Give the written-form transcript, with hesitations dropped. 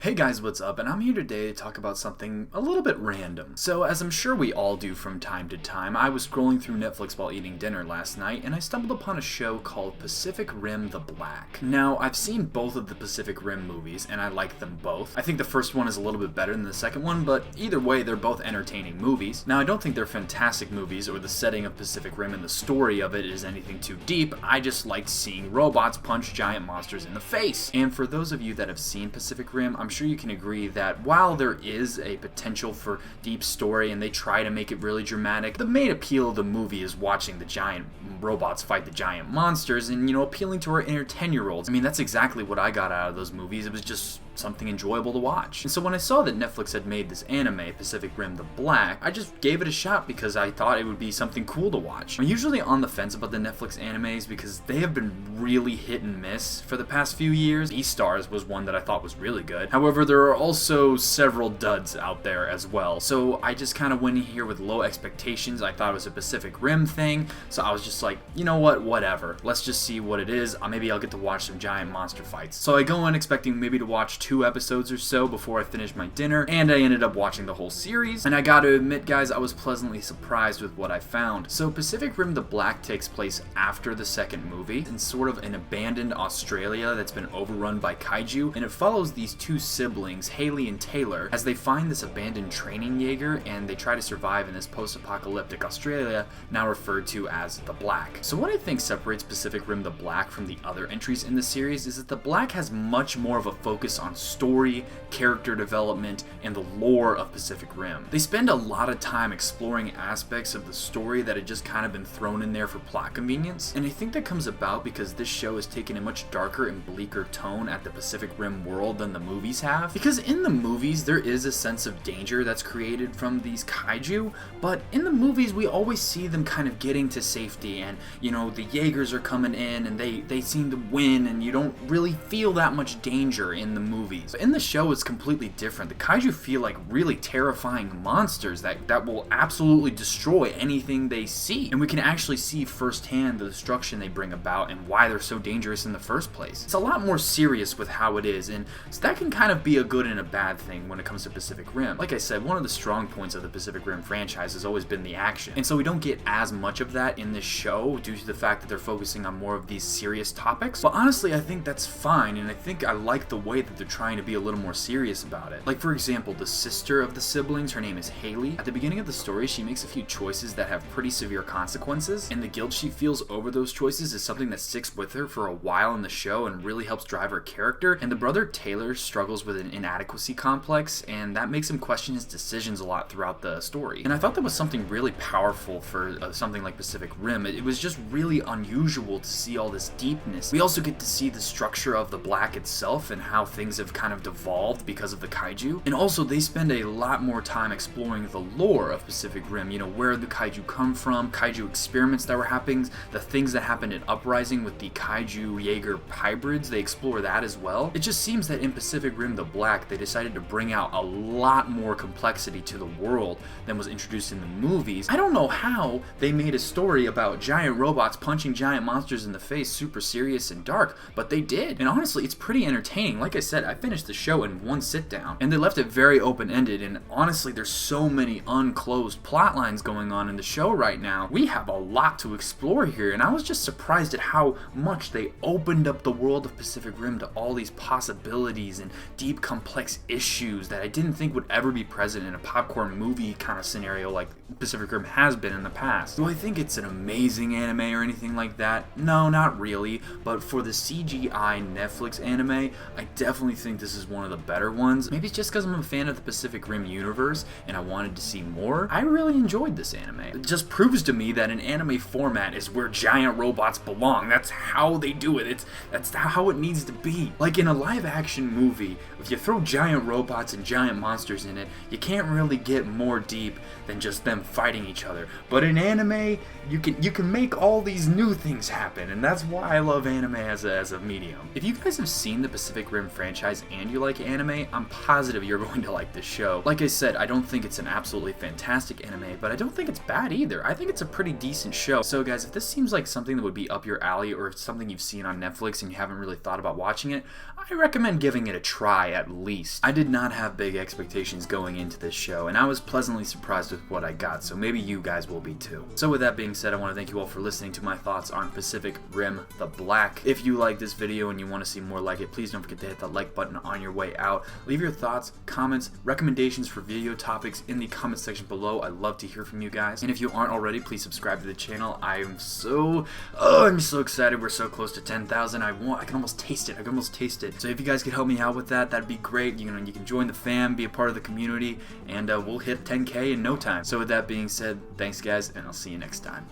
Hey guys, what's up? And I'm here today to talk about something a little bit random. So, as I'm sure we all do from time to time, I was scrolling through Netflix while eating dinner last night, and I stumbled upon a show called Pacific Rim: The Black. Now, I've seen both of the Pacific Rim movies, and I like them both. I think the first one is a little bit better than the second one, but either way, they're both entertaining movies. Now, I don't think they're fantastic movies, or the setting of Pacific Rim and the story of it is anything too deep. I just liked seeing robots punch giant monsters in the face. And for those of you that have seen Pacific Rim, I'm sure you can agree that while there is a potential for deep story and they try to make it really dramatic, the main appeal of the movie is watching the giant robots fight the giant monsters and, appealing to our inner 10-year-olds. I mean, that's exactly what I got out of those movies. It was just something enjoyable to watch. And so when I saw that Netflix had made this anime, Pacific Rim: The Black, I just gave it a shot because I thought it would be something cool to watch. I'm usually on the fence about the Netflix animes because they have been really hit and miss for the past few years. Beastars was one that I thought was really good. However, there are also several duds out there as well. So I just kind of went in here with low expectations. I thought it was a Pacific Rim thing, so I was just like, you know what, whatever. Let's just see what it is. Maybe I'll get to watch some giant monster fights. So I go in expecting maybe to watch 2 episodes or so before I finished my dinner, and I ended up watching the whole series. And I gotta admit, guys, I was pleasantly surprised with what I found. So Pacific Rim: The Black takes place after the second movie in sort of an abandoned Australia that's been overrun by kaiju, and it follows these 2 siblings, Haley and Taylor, as they find this abandoned training Jaeger and they try to survive in this post-apocalyptic Australia, now referred to as the Black. So what I think separates Pacific Rim: The Black from the other entries in the series is that The Black has much more of a focus on story, character development, and the lore of Pacific Rim. They spend a lot of time exploring aspects of the story that had just kind of been thrown in there for plot convenience, and I think that comes about because this show has taken a much darker and bleaker tone at the Pacific Rim world than the movies have. Because in the movies, there is a sense of danger that's created from these kaiju, but in the movies, we always see them kind of getting to safety, and the Jaegers are coming in and they seem to win, and you don't really feel that much danger in the movies. In the show, it's completely different. The kaiju feel like really terrifying monsters that will absolutely destroy anything they see, and we can actually see firsthand the destruction they bring about and why they're so dangerous in the first place. It's a lot more serious with how it is, and so that can kind of be a good and a bad thing when it comes to Pacific Rim. Like I said, one of the strong points of the Pacific Rim franchise has always been the action, and so we don't get as much of that in this show due to the fact that they're focusing on more of these serious topics. But honestly, I think that's fine, and I think I like the way that they're trying to be a little more serious about it. Like, for example, the sister of the siblings, her name is Haley. At the beginning of the story, she makes a few choices that have pretty severe consequences, and the guilt she feels over those choices is something that sticks with her for a while in the show and really helps drive her character. And the brother Taylor struggles with an inadequacy complex, and that makes him question his decisions a lot throughout the story. And I thought that was something really powerful for something like Pacific Rim. It was just really unusual to see all this deepness. We also get to see the structure of the Black itself and how things have kind of devolved because of the kaiju. And also, they spend a lot more time exploring the lore of Pacific Rim, where the kaiju come from, kaiju experiments that were happening, the things that happened in Uprising with the kaiju Jaeger hybrids, they explore that as well. It just seems that in Pacific Rim: The Black, they decided to bring out a lot more complexity to the world than was introduced in the movies. I don't know how they made a story about giant robots punching giant monsters in the face super serious and dark, but they did. And honestly, it's pretty entertaining. Like I said, I finished the show in one sit down, and they left it very open-ended, and honestly, there's so many unclosed plot lines going on in the show right now. We have a lot to explore here, and I was just surprised at how much they opened up the world of Pacific Rim to all these possibilities and deep, complex issues that I didn't think would ever be present in a popcorn movie kind of scenario like Pacific Rim has been in the past. Do I think it's an amazing anime or anything like that? No, not really, but for the CGI Netflix anime, I definitely think this is one of the better ones. Maybe it's just because I'm a fan of the Pacific Rim universe and I wanted to see more. I really enjoyed this anime. It just proves to me that an anime format is where giant robots belong. That's how they do it. That's how it needs to be. Like in a live action movie, if you throw giant robots and giant monsters in it, you can't really get more deep than just them fighting each other. But in anime, you can make all these new things happen, and that's why I love anime as a medium. If you guys have seen the Pacific Rim franchise and you like anime, I'm positive you're going to like this show. Like I said, I don't think it's an absolutely fantastic anime, but I don't think it's bad either. I think it's a pretty decent show. So guys, if this seems like something that would be up your alley, or if it's something you've seen on Netflix and you haven't really thought about watching it, I recommend giving it a try at least. I did not have big expectations going into this show, and I was pleasantly surprised with what I got, so maybe you guys will be too. So with that being said, I want to thank you all for listening to my thoughts on Pacific Rim the Black. If you like this video and you want to see more like it, please don't forget to hit that like button on your way out. Leave your thoughts, comments, recommendations for video topics in the comment section below. I'd love to hear from you guys. And if you aren't already, please subscribe to the channel. I'm so excited. We're so close to 10,000. I can almost taste it. I can almost taste it. So if you guys could help me out with that, that'd be great. You can join the fam, be a part of the community, and we'll hit 10K in no time. So with that being said, thanks guys, and I'll see you next time.